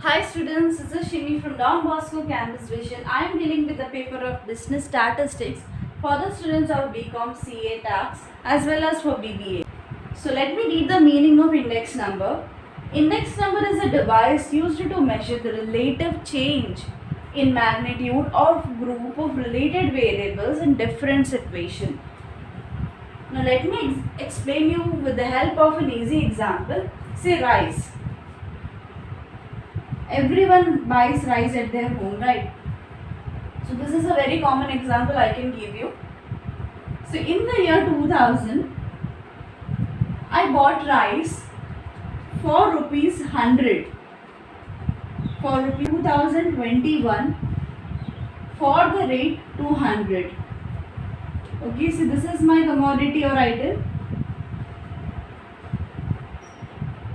Hi students, this is Shimi from Don Bosco Campus Vision. I am dealing with the paper of Business Statistics for the students of BCom CA Tax as well as for BBA. So let me read the meaning of index number. Index number is a device used to measure the relative change in magnitude of group of related variables in different situations. Now let me explain you with the help of an easy example. Say rice. Everyone buys rice at their home, right? So this is a very common example I can give you. So in the year 2000, I bought rice for rupees 100. For rupees 2021, for the rate 200. Okay, so this is my commodity or item.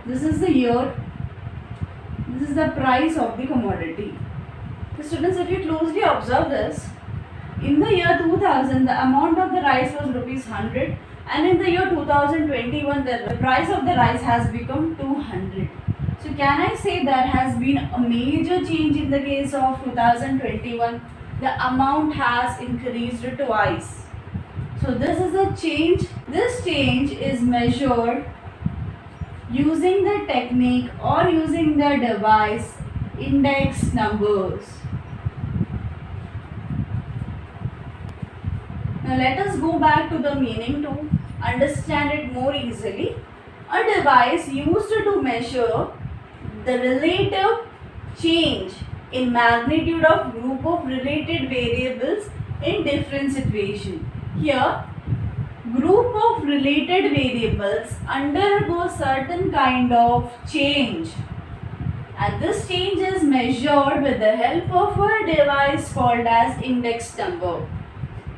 This is the year. This is the price of the commodity. So students, if you closely observe this, in the year 2000, the amount of the rice was rupees 100, and in the year 2021, the price of the rice has become 200. So can I say there has been a major change in the case of 2021? The amount has increased twice. So this is a change. This change is measured using the technique or using the device index numbers. Now let us go back to the meaning to understand it more easily. A device used to measure the relative change in magnitude of group of related variables in different situations. Here, group of related variables undergo certain kind of change, and this change is measured with the help of a device called as index number.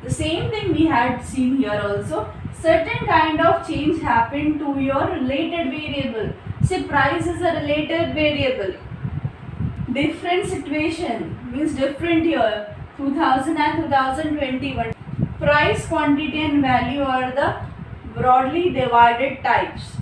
The same thing we had seen here also. Certain kind of change happened to your related variable. Say price is a related variable. Different situation means different year, 2000 and 2021. Price, quantity and value are the broadly divided types.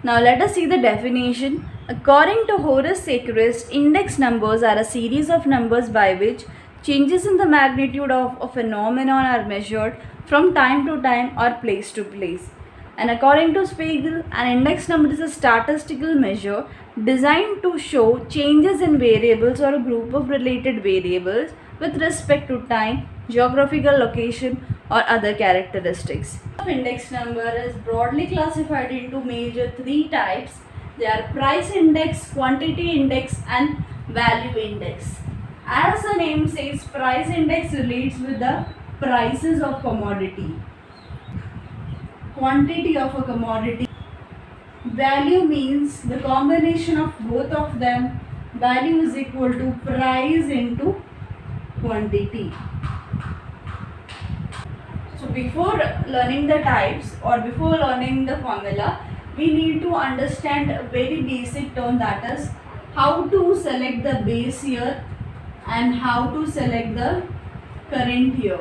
Now let us see the definition. According to Horace Sackrest, index numbers are a series of numbers by which changes in the magnitude of a phenomenon are measured from time to time or place to place. And according to Spiegel, an index number is a statistical measure designed to show changes in variables or a group of related variables with respect to time, geographical location or other characteristics. Index number is broadly classified into major three types. They are price index, quantity index and value index. As the name says, price index relates with the prices of commodity, quantity of a commodity. Value means the combination of both of them. Value is equal to price into quantity. So before learning the types or before learning the formula, we need to understand a very basic term, that is how to select the base year and how to select the current year.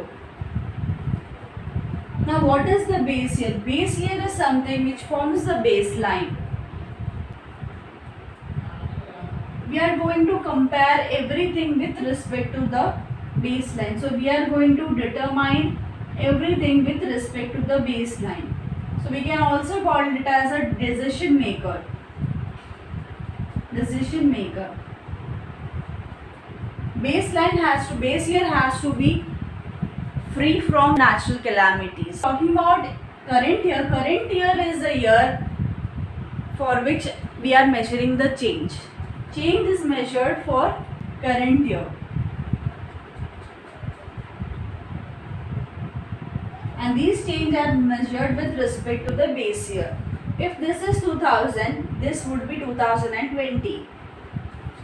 Now what is the base year? Base year is something which forms the baseline. We are going to compare everything with respect to the baseline. So we are going to determine everything with respect to the baseline. So we can also call it as a decision maker. Decision maker. Base year has to be free from natural calamities. Talking about current year is a year for which we are measuring the change. Change is measured for current year. And these changes are measured with respect to the base year. If this is 2000, this would be 2020.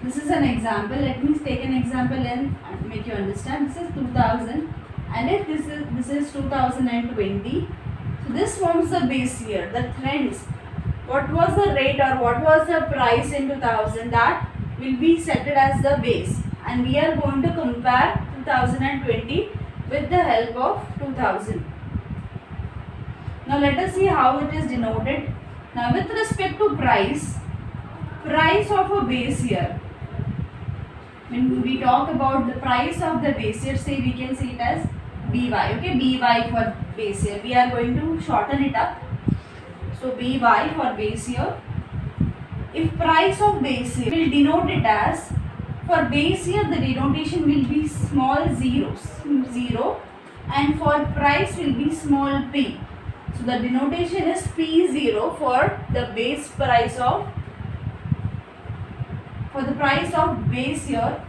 This is an example. Let me take an example and make you understand. This is 2000, and if this is 2020, so this forms the base year. The trends. What was the rate or what was the price in 2000? That will be set as the base, and we are going to compare 2020 with the help of 2000. Now let us see how it is denoted. Now with respect to price price of a base year. When we talk about the price of the base year, say we can say it as BY. Okay, BY for base year. We are going to shorten it up. So BY for base year. If price of base year, will denote it as, for base year the denotation will be small zero, and for price will be small p. So the denotation is P0 for the base price of, for the price of base year,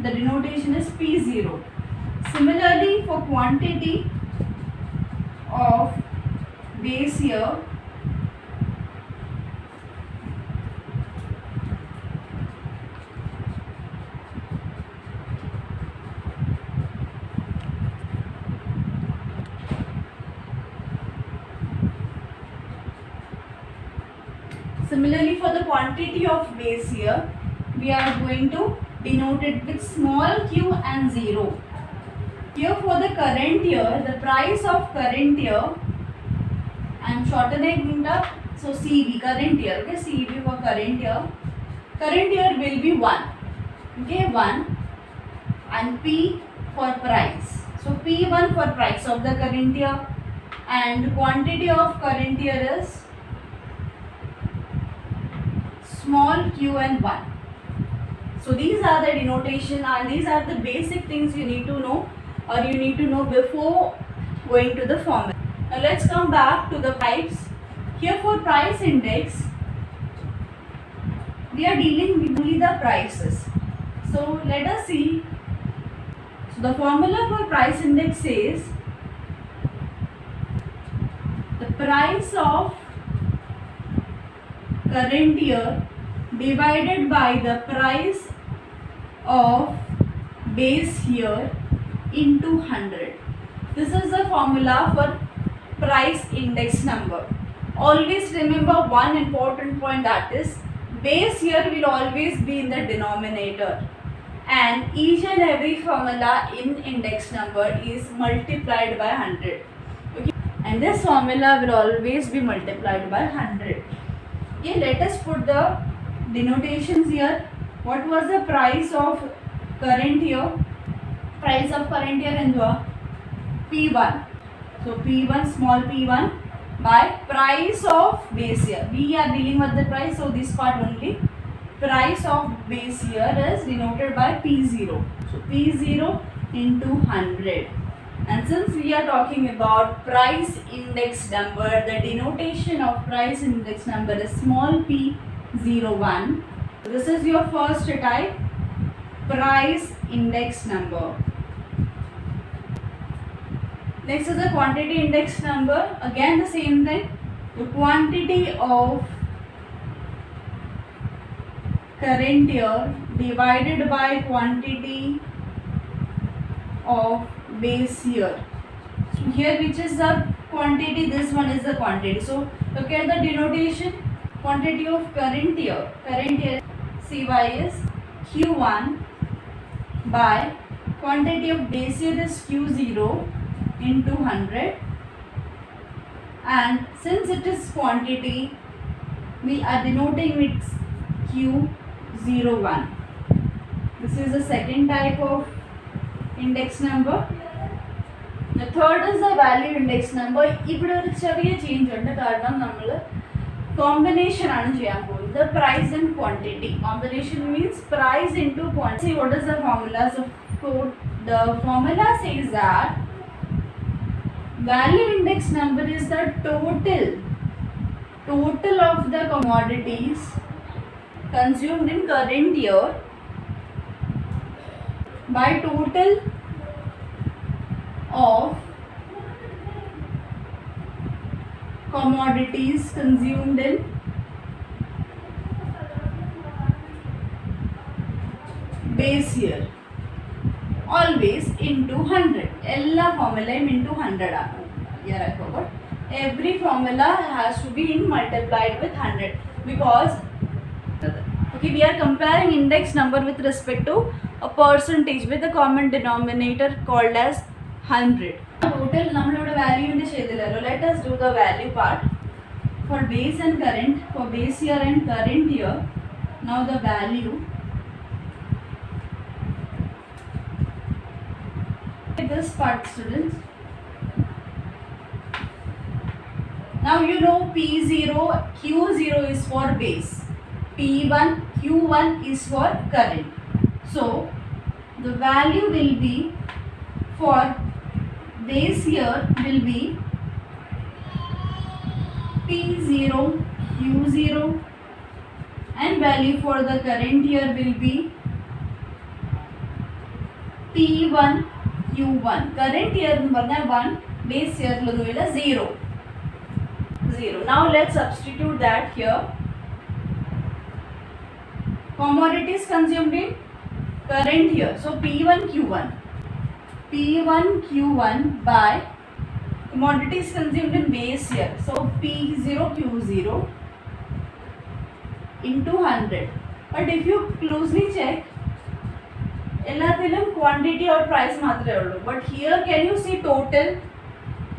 the denotation is P0. Similarly, for quantity of base year, we are going to denote it with small q and 0. Here for the current year, the price of current year, I am shortening it up, so CV, current year, okay, CV for current year will be 1, okay, 1, and P for price. So P1 for price of the current year, and quantity of current year is small q and 1. So these are the denotation, and these are the basic things you need to know, or you need to know before going to the formula. Now let's come back to the types. Here for price index, we are dealing with only the prices. So let us see. So the formula for price index says the price of current year divided by the price of base year into 100. This is the formula for price index number. Always remember one important point, that is base year will always be in the denominator, and each and every formula in index number is multiplied by 100. Okay? And this formula will always be multiplied by 100. Okay, let us put the denotations here. What was the price of current year? Price of current year in the P1. So P1, small p1 by price of base year. We are dealing with the price, so this part only. Price of base year is denoted by P0. So P0 into 100. And since we are talking about price index number, the denotation of price index number is small p01. This is your first type, price index number. Next is the quantity index number. Again the same thing. The quantity of current year divided by quantity of base year. So here which is the quantity, this one is the quantity. So look at the denotation. Quantity of current year CY is Q1 by quantity of base year is Q0 into 100, and since it is quantity, we are denoting with Q01. This is the second type of index number. The third is the value index number. ഇവിടെ ഒരു ചെറിയ change ഉണ്ട്, കാരണം നമ്മൾ combination ആണ് ചെയ്യാൻ പോകുന്നത്. The price and quantity. Combination means price into quantity. What is the formula? So the formula says that value index number is the total of the commodities consumed in current year by total of commodities consumed in base year. Always into 100. Ella formula into 100. Here I forgot. Every formula has to be multiplied with 100, because okay, we are comparing index number with respect to a percentage with a common denominator called as 100. Total nammaloda value inde cheyidillo. Let us do the value part. For base and current, for base year and current year, Now the value, this part students. Now you know P0, Q0 is for base, P1, Q1 is for current. So the value will be for base year will be P0, Q0, and value for the current year will be P1, Q1. Current year എന്ന് പറഞ്ഞാൽ 1, base year ഒന്നുമില്ല 0. Now let's substitute that here. Commodities consumed in current year. So P1, Q1. P1, Q1 by commodities consumed in base year. So P0, Q0 into 100. But if you closely check, എല്ലാത്തിലും quantity or price മാത്രമേ ഉള്ളൂ. But here can you see total?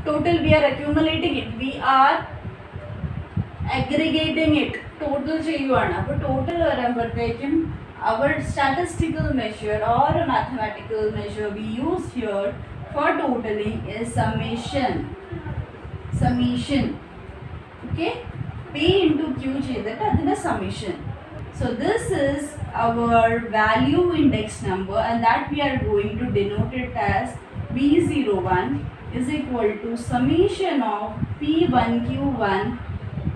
Total we are accumulating it. We are aggregating it. Total ചെയ്യുവാണ്. അപ്പോൾ total വരുമ്പോഴത്തേക്കും our statistical measure or a mathematical measure we use here for totaling is summation. Okay, P into Q ചെയ്തിട്ട് അതിന്റെ summation. So this is our value index number, and that we are going to denote it as B01 is equal to summation of P1 Q1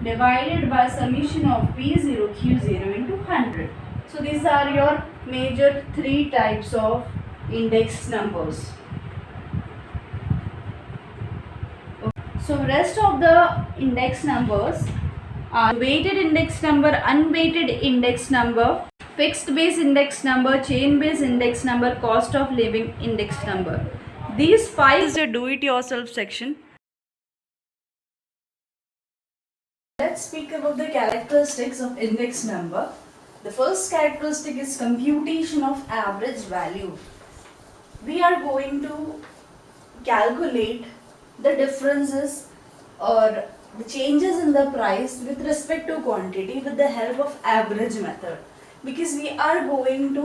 divided by summation of P0 Q0 into 100. So these are your major 3 types of index numbers. So rest of the index numbers are weighted index number, unweighted index number, fixed base index number, chain base index number, cost of living index number. These 5 is the do it yourself section. Let's speak about the characteristics of index number. The first characteristic is computation of average value. We are going to calculate the differences or the changes in the price with respect to quantity with the help of average method, because we are going to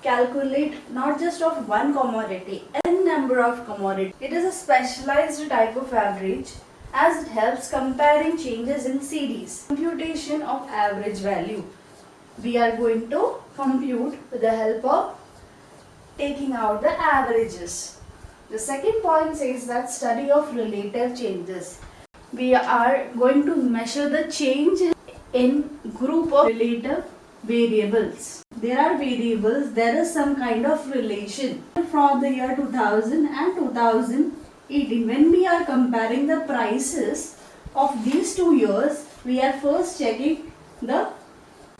calculate not just of one commodity, n number of commodities. It is a specialized type of average as it helps comparing changes in series. Computation of average value. We are going to compute with the help of taking out the averages. The second point says that study of relative changes. We are going to measure the change in group of relative variables. There are variables, there is some kind of relation from the year 2000 and 2018. When we are comparing the prices of these 2 years, we are first checking the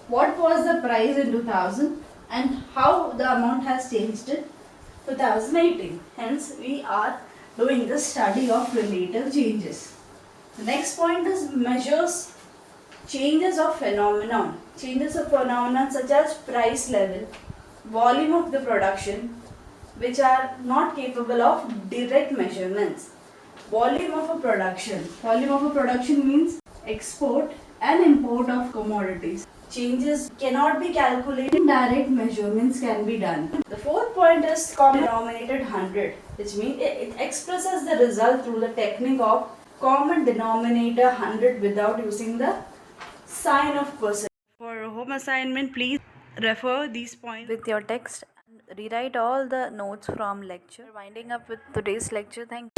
what was the price in 2000 and how the amount has changed in 2018. Hence, we are doing the study of relative changes. The next point is measures changes of phenomenon. Changes of phenomenon such as price level, volume of the production, which are not capable of direct measurements. Volume of a production. Volume of a production means export and import of commodities. Changes cannot be calculated. Direct measurements can be done. The fourth point is common denominator 100, which means it expresses the result through the technique of common denominator 100 without using the sign of percent. For home assignment, please refer these points with your text and rewrite all the notes from lecture. Winding up with today's lecture. Thank you.